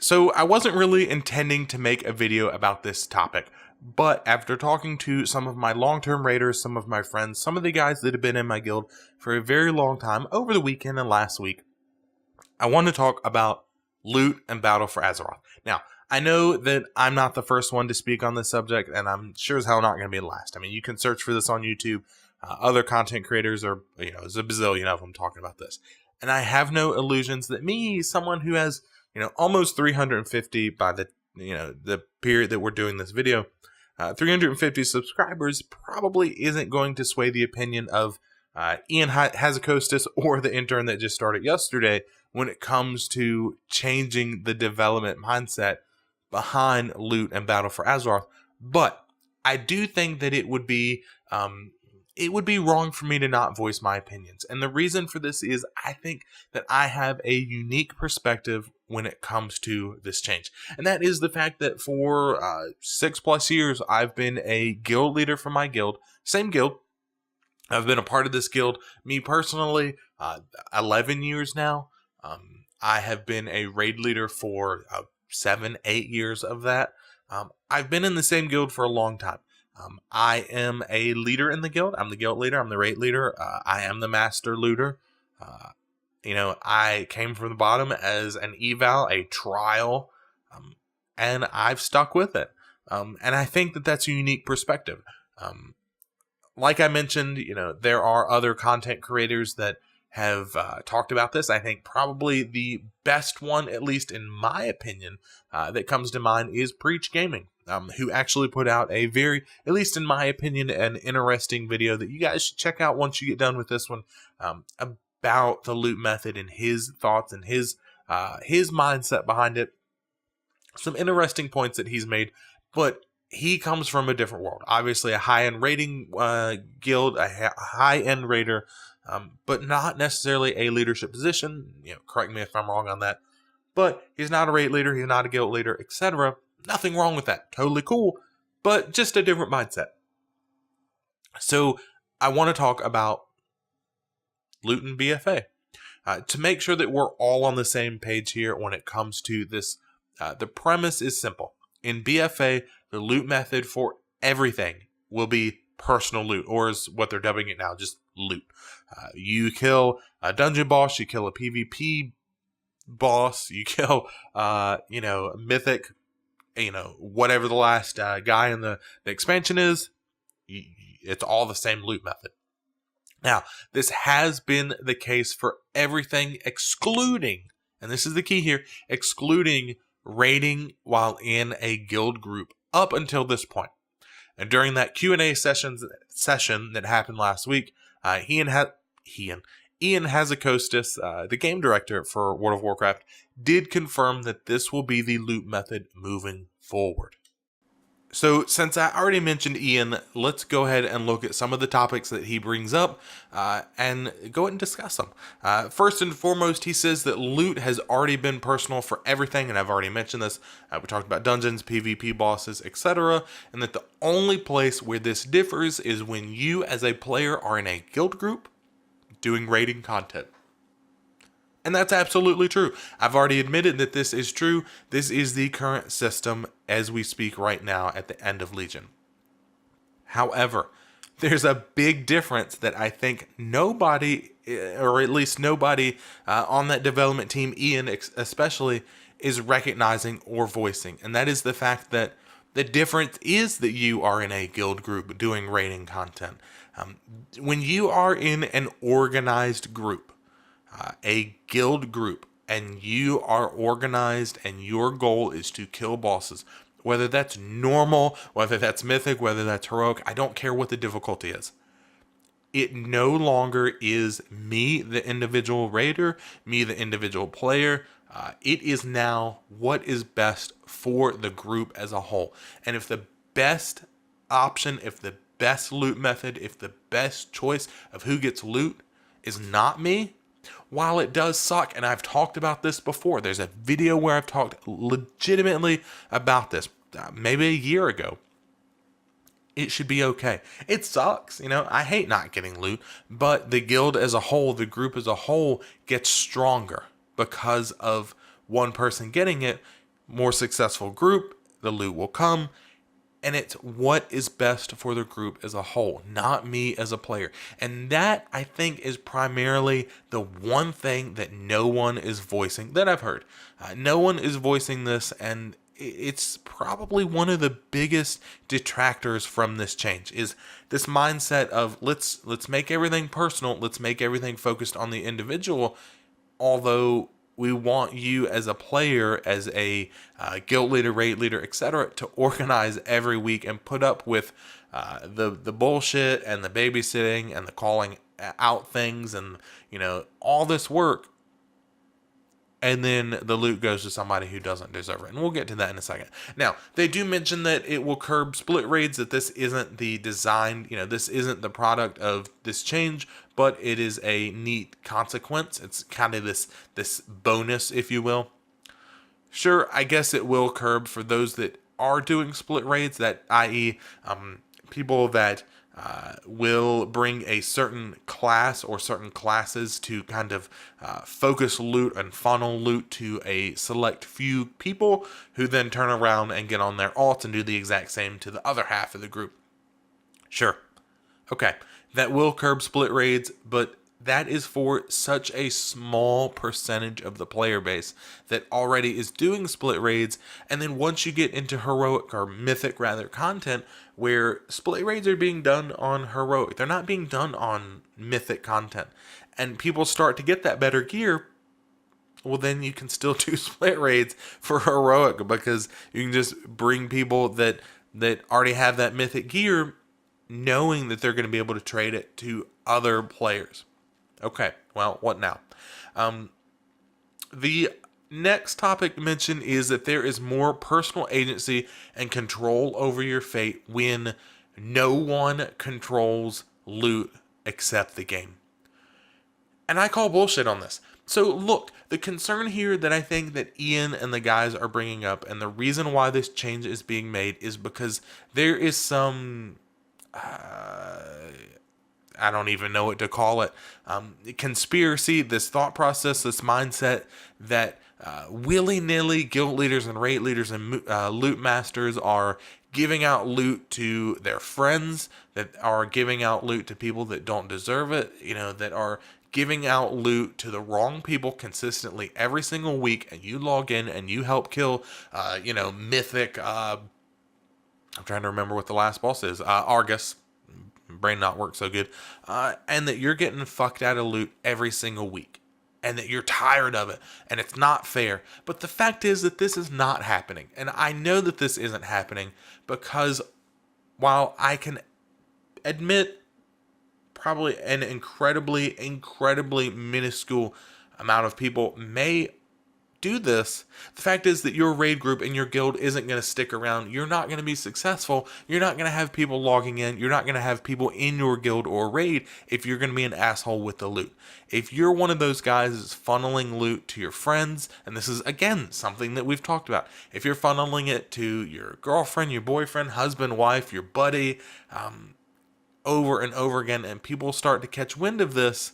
So I wasn't really intending to make a video about this topic, but after talking to some of my long-term raiders, some of my friends, some of the guys that have been in my guild for a very long time over the weekend and last week, I want to talk about loot and Battle for Azeroth. Now, I know that I'm not the first one to speak on this subject, and I'm sure as hell not going to be the last. I mean, you can search for this on YouTube. Other content creators are, there's a bazillion of them talking about this. And I have no illusions that me, someone who has, almost 350 by the period that we're doing this video, 350 subscribers probably isn't going to sway the opinion of Ian Hazakostas or the intern that just started yesterday when it comes to changing the development mindset behind loot and Battle for Azeroth. But I do think that it would be wrong for me to not voice my opinions. And the reason for this is I think that I have a unique perspective when it comes to this change. And that is the fact that for 6+ years, I've been a guild leader for my guild. Same guild. I've been a part of this guild, me personally, 11 years now. I have been a raid leader for 7-8 years of that. I've been in the same guild for a long time. I am a leader in the guild. I'm the guild leader. I'm the raid leader. I am the master looter. I came from the bottom as an eval, a trial, and I've stuck with it. And I think that that's a unique perspective. Like I mentioned, there are other content creators that have talked about this. I think probably the best one, at least in my opinion, that comes to mind is Preach Gaming, who actually put out a very, at least in my opinion, an interesting video that you guys should check out once you get done with this one, about the loot method and his thoughts and his mindset behind it. Some interesting points that he's made, but he comes from a different world. Obviously, a high-end raiding guild, a high-end raider, but not necessarily a leadership position. Correct me if I'm wrong on that. But he's not a raid leader, he's not a guild leader, etc. Nothing wrong with that. Totally cool, but just a different mindset. So I want to talk about loot and BFA to make sure that we're all on the same page here when it comes to this. The premise is simple. In BFA, the loot method for everything will be personal loot, or is what they're dubbing it now, just loot. You kill a dungeon boss, you kill a PvP boss, you kill, mythic, whatever the last guy in the expansion is, it's all the same loot method. Now, this has been the case for everything excluding, and this is the key here, excluding raiding while in a guild group up until this point. And during that Q&A session that happened last week, Ian Hazakostas, the game director for World of Warcraft, did confirm that this will be the loot method moving forward. So since I already mentioned Ian, let's go ahead and look at some of the topics that he brings up and go ahead and discuss them. First and foremost, he says that loot has already been personal for everything, and I've already mentioned this. We talked about dungeons, PvP bosses, etc., and that the only place where this differs is when you as a player are in a guild group doing raiding content. And that's absolutely true. I've already admitted that this is true. This is the current system as we speak right now at the end of Legion. However, there's a big difference that I think nobody, or at least nobody on that development team, Ian especially, is recognizing or voicing. And that is the fact that the difference is that you are in a guild group doing raiding content. When you are in an organized group, a guild group, and you are organized and your goal is to kill bosses, whether that's normal, whether that's mythic, whether that's heroic, I don't care what the difficulty is. It no longer is me, the individual raider, me, the individual player. It is now what is best for the group as a whole. And if the best option, if the best loot method, if the best choice of who gets loot is not me, while it does suck, and I've talked about this before, there's a video where I've talked legitimately about this, maybe a year ago. It should be okay. It sucks, I hate not getting loot, but the guild as a whole, the group as a whole gets stronger because of one person getting it. more successful group, the loot will come. And it's what is best for the group as a whole, not me as a player. And that, I think, is primarily the one thing that no one is voicing that I've heard. No one is voicing this, and it's probably one of the biggest detractors from this change is this mindset of let's make everything personal, let's make everything focused on the individual, although we want you as a player, as a guild leader, raid leader, etc., to organize every week and put up with the bullshit and the babysitting and the calling out things and, all this work. And then the loot goes to somebody who doesn't deserve it. And we'll get to that in a second. Now, they do mention that it will curb split raids, that this isn't the design, this isn't the product of this change, but it is a neat consequence. It's kind of this bonus, if you will. Sure, I guess it will curb for those that are doing split raids, that i.e. People that will bring a certain class or certain classes to kind of focus loot and funnel loot to a select few people who then turn around and get on their alts and do the exact same to the other half of the group. Sure. Okay. That will curb split raids, but that is for such a small percentage of the player base that already is doing split raids. And then once you get into heroic or mythic rather content where split raids are being done on heroic, they're not being done on mythic content, and people start to get that better gear, well, then you can still do split raids for heroic because you can just bring people that already have that mythic gear, knowing that they're going to be able to trade it to other players. Okay, well, what now? The next topic to mention is that there is more personal agency and control over your fate when no one controls loot except the game. And I call bullshit on this. So look, the concern here that I think that Ian and the guys are bringing up, and the reason why this change is being made, is because there is some I don't even know what to call it, conspiracy, this thought process, this mindset that willy-nilly guild leaders and raid leaders and loot masters are giving out loot to their friends, that are giving out loot to people that don't deserve it, that are giving out loot to the wrong people consistently every single week, and you log in and you help kill, mythic, I'm trying to remember what the last boss is, Argus, brain not work so good, and that you're getting fucked out of loot every single week, and that you're tired of it, and it's not fair. But the fact is that this is not happening, and I know that this isn't happening because while I can admit probably an incredibly minuscule amount of people may do this, the fact is that your raid group and your guild isn't going to stick around. You're not going to be successful. You're not going to have people logging in. You're not going to have people in your guild or raid if you're going to be an asshole with the loot. If you're one of those guys that's funneling loot to your friends, and this is, again, something that we've talked about, if you're funneling it to your girlfriend, your boyfriend, husband, wife, your buddy, over and over again, and people start to catch wind of this,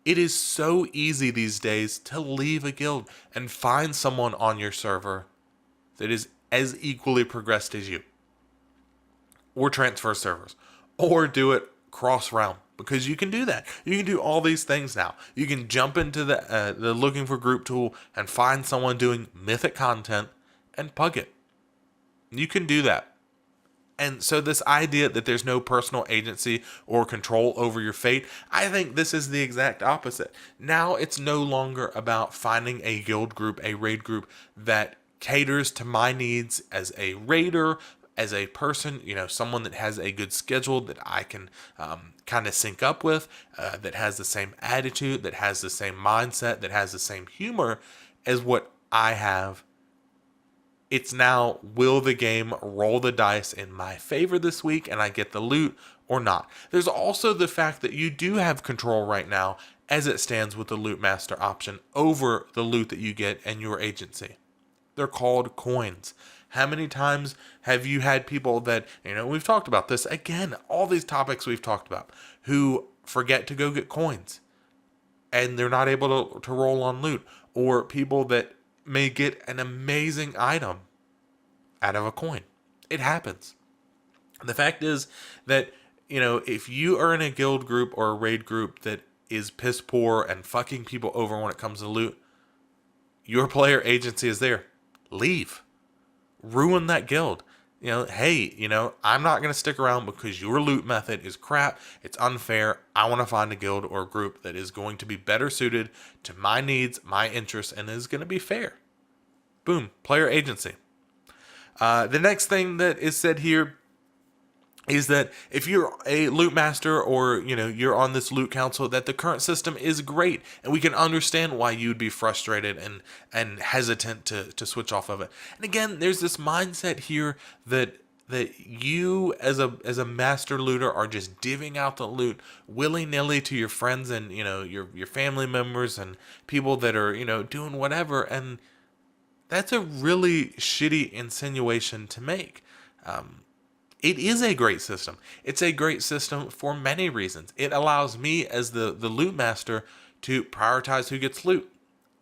it is so easy these days to leave a guild and find someone on your server that is as equally progressed as you, or transfer servers, or do it cross-realm, because you can do that. You can do all these things now. You can jump into the looking for group tool and find someone doing mythic content and pug it. You can do that. And so this idea that there's no personal agency or control over your fate, I think this is the exact opposite. Now it's no longer about finding a guild group, a raid group that caters to my needs as a raider, as a person, someone that has a good schedule that I can kind of sync up with, that has the same attitude, that has the same mindset, that has the same humor as what I have. It's now, will the game roll the dice in my favor this week and I get the loot or not? There's also the fact that you do have control right now, as it stands with the Loot Master option, over the loot that you get and your agency. They're called coins. How many times have you had people that, we've talked about this, again, all these topics we've talked about, who forget to go get coins and they're not able to roll on loot, or people that may get an amazing item out of a coin. It happens. The fact is that, if you are in a guild group or a raid group that is piss poor and fucking people over when it comes to loot, your player agency is there. Leave. Ruin that guild. Hey, I'm not going to stick around because your loot method is crap. It's unfair. I want to find a guild or a group that is going to be better suited to my needs, my interests, and is going to be fair. Boom. Player agency. The next thing that is said here is that if you're a loot master or, you're on this loot council, that the current system is great. And we can understand why you'd be frustrated and hesitant to switch off of it. And again, there's this mindset here that you as a master looter are just divvying out the loot willy-nilly to your friends and, your family members and people that are, doing whatever. And that's a really shitty insinuation to make. It is a great system. It's a great system for many reasons. It allows me as the loot master to prioritize who gets loot.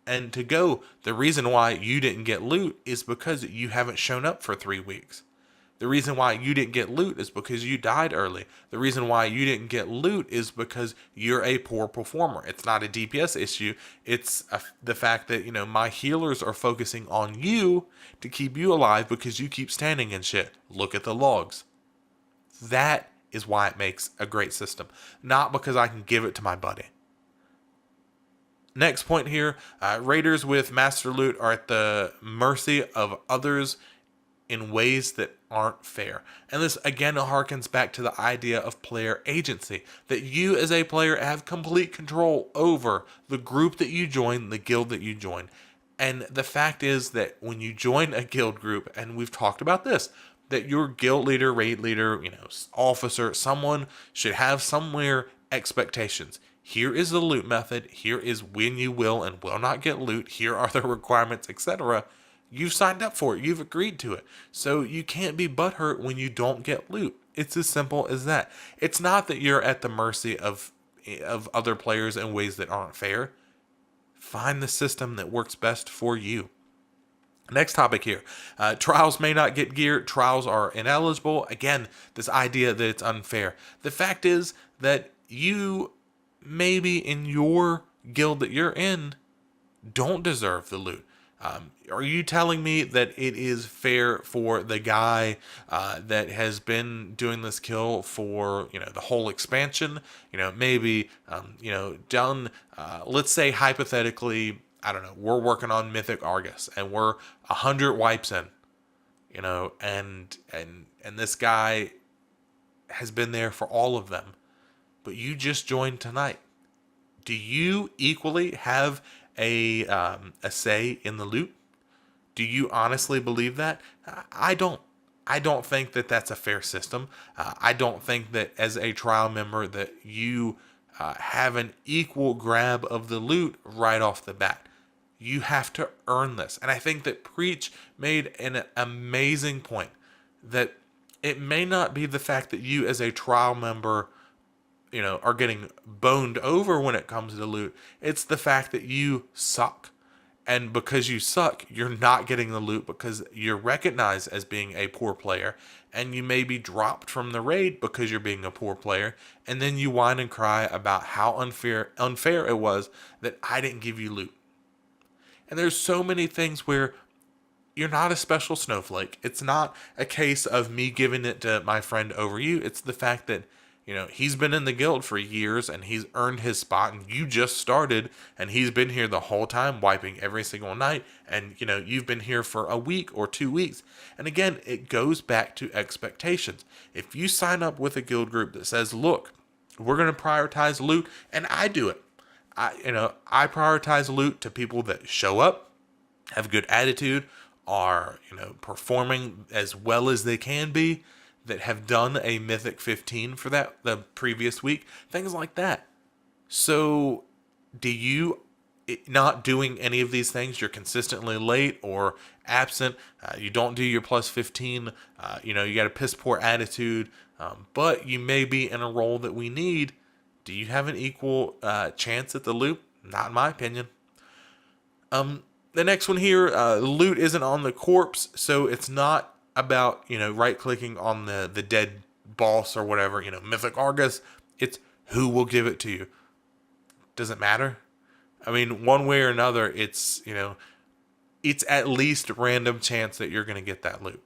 And to go, the reason why you didn't get loot is because you haven't shown up for 3 weeks. The reason why you didn't get loot is because you died early. The reason why you didn't get loot is because you're a poor performer. It's not a DPS issue. It's the fact that, my healers are focusing on you to keep you alive because you keep standing and shit. Look at the logs. That is why it makes a great system. Not because I can give it to my buddy. Next point here, raiders with master loot are at the mercy of others in ways that aren't fair. And this again harkens back to the idea of player agency, that you as a player have complete control over the group that you join, the guild that you join. And the fact is that when you join a guild group, and we've talked about this, that your guild leader, raid leader, officer, someone should have somewhere expectations. Here is the loot method. Here is when you will and will not get loot. Here are the requirements, etc. You've signed up for it. You've agreed to it. So you can't be butthurt when you don't get loot. It's as simple as that. It's not that you're at the mercy of other players in ways that aren't fair. Find the system that works best for you. Next topic here. Trials may not get gear. Trials are ineligible. Again, this idea that it's unfair. The fact is that you, maybe in your guild that you're in, don't deserve the loot. Are you telling me that it is fair for the guy that has been doing this kill for, the whole expansion, maybe, done, let's say hypothetically, I don't know, we're working on Mythic Argus and we're 100 wipes in, and this guy has been there for all of them, but you just joined tonight. Do you equally have a say in the loot? Do you honestly believe that? I don't. I don't think that that's a fair system. I don't think that as a trial member that you have an equal grab of the loot right off the bat. You have to earn this. And I think that Preach made an amazing point that it may not be the fact that you as a trial member, are getting boned over when it comes to loot. It's the fact that you suck. And because you suck, you're not getting the loot because you're recognized as being a poor player. And you may be dropped from the raid because you're being a poor player. And then you whine and cry about how unfair it was that I didn't give you loot. And there's so many things where you're not a special snowflake. It's not a case of me giving it to my friend over you. It's the fact that, he's been in the guild for years and he's earned his spot and you just started and he's been here the whole time wiping every single night. And, you've been here for a week or 2 weeks. And again, it goes back to expectations. If you sign up with a guild group that says, look, we're going to prioritize loot, and I do it. I prioritize loot to people that show up, have good attitude, are, performing as well as they can be, that have done a Mythic 15 for the previous week, things like that. So do you not doing any of these things, you're consistently late or absent, you don't do your plus 15, you got a piss poor attitude, but you may be in a role that we need. Do you have an equal chance at the loop? Not in my opinion. The next one here, loot isn't on the corpse, so it's not about, right-clicking on the dead boss or whatever, Mythic Argus. It's who will give it to you. Does it matter? I mean, one way or another, it's at least random chance that you're going to get that loot.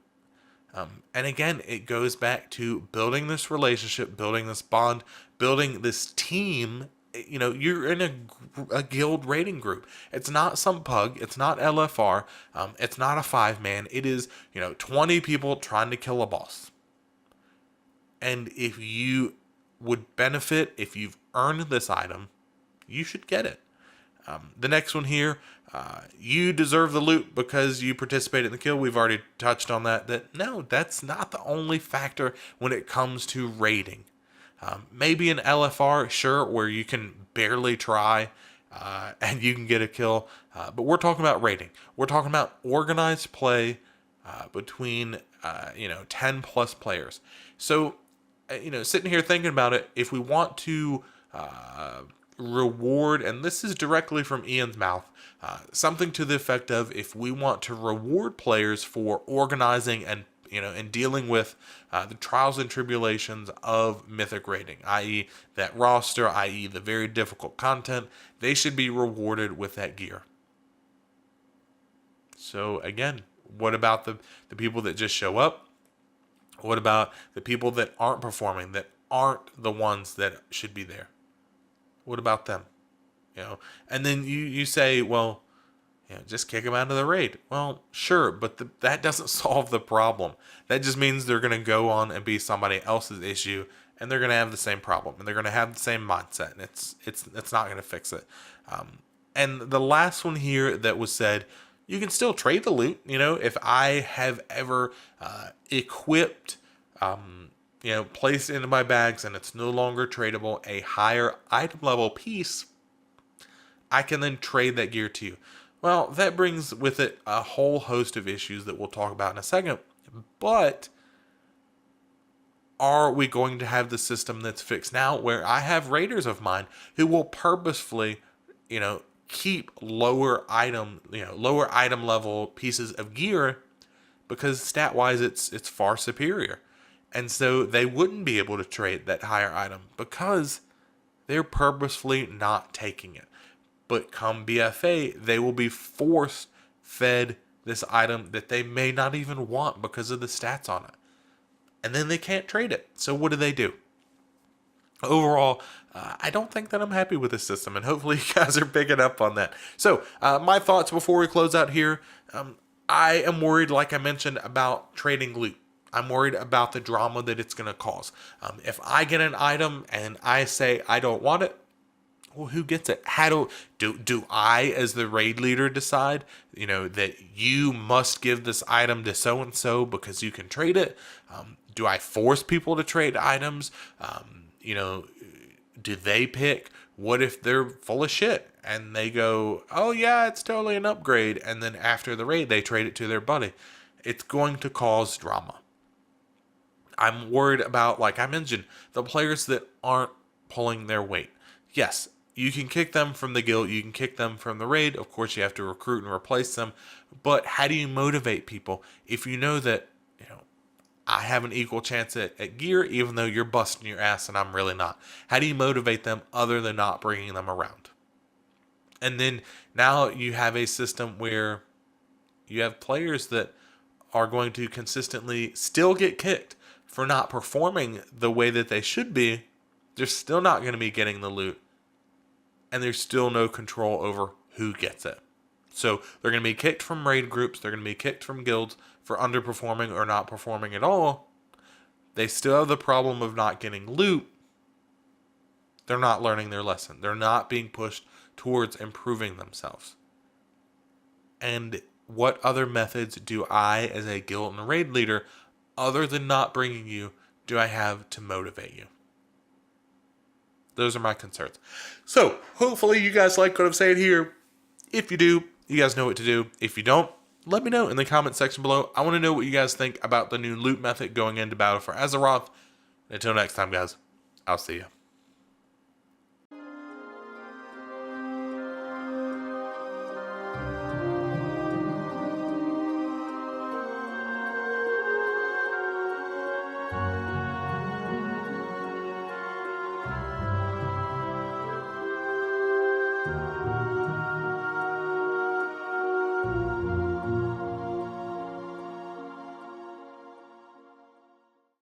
And again, it goes back to building this relationship, building this bond, building this team. You're in a guild raiding group. It's not some pug. It's not LFR. It's not a 5-man. It is, 20 people trying to kill a boss. And if you would benefit, if you've earned this item, you should get it. The next one here, you deserve the loot because you participated in the kill. We've already touched on that. No, that's not the only factor when it comes to raiding. Maybe an LFR, sure, where you can barely try and you can get a kill. But we're talking about raiding. We're talking about organized play between 10 plus players. So, sitting here thinking about it, if we want to reward, and this is directly from Ian's mouth, something to the effect of, if we want to reward players for organizing and dealing with the trials and tribulations of Mythic raiding, i.e. that roster, i.e. the very difficult content, they should be rewarded with that gear. So again, what about the people that just show up? What about the people that aren't performing, that aren't the ones that should be there? What about them? And then you say, well, just kick them out of the raid. Well, sure, but that doesn't solve the problem. That just means they're going to go on and be somebody else's issue, and they're going to have the same problem, and they're going to have the same mindset, and it's not going to fix it. And the last one here that was said, you can still trade the loot. If I have ever equipped, placed into my bags and it's no longer tradable, a higher item level piece, I can then trade that gear to you. Well, that brings with it a whole host of issues that we'll talk about in a second. But are we going to have the system that's fixed now where I have raiders of mine who will purposefully, keep lower item level pieces of gear because stat-wise it's far superior. And so they wouldn't be able to trade that higher item because they're purposefully not taking it. But come BFA, they will be force-fed this item that they may not even want because of the stats on it. And then they can't trade it. So what do? Overall, I don't think that I'm happy with this system, and hopefully you guys are picking up on that. So, my thoughts before we close out here. I am worried, like I mentioned, about trading loot. I'm worried about the drama that it's going to cause. If I get an item and I say I don't want it, well, who gets it? How do I, as the raid leader, decide, that you must give this item to so-and-so because you can trade it? Do I force people to trade items? Do they pick? What if they're full of shit and they go, oh yeah, it's totally an upgrade, and then after the raid, they trade it to their buddy? It's going to cause drama. I'm worried about, like I mentioned, the players that aren't pulling their weight. Yes, you can kick them from the guild, you can kick them from the raid. Of course, you have to recruit and replace them. But how do you motivate people if you know that, I have an equal chance at gear, even though you're busting your ass and I'm really not? How do you motivate them other than not bringing them around? And then now you have a system where you have players that are going to consistently still get kicked for not performing the way that they should be. They're still not going to be getting the loot. And there's still no control over who gets it. So they're going to be kicked from raid groups. They're going to be kicked from guilds for underperforming or not performing at all. They still have the problem of not getting loot. They're not learning their lesson. They're not being pushed towards improving themselves. And what other methods do I, as a guild and raid leader, other than not bringing you, do I have to motivate you? Those are my concerns. So, hopefully you guys like what I'm saying here. If you do, you guys know what to do. If you don't, let me know in the comment section below. I want to know what you guys think about the new loot method going into Battle for Azeroth. Until next time, guys, I'll see you.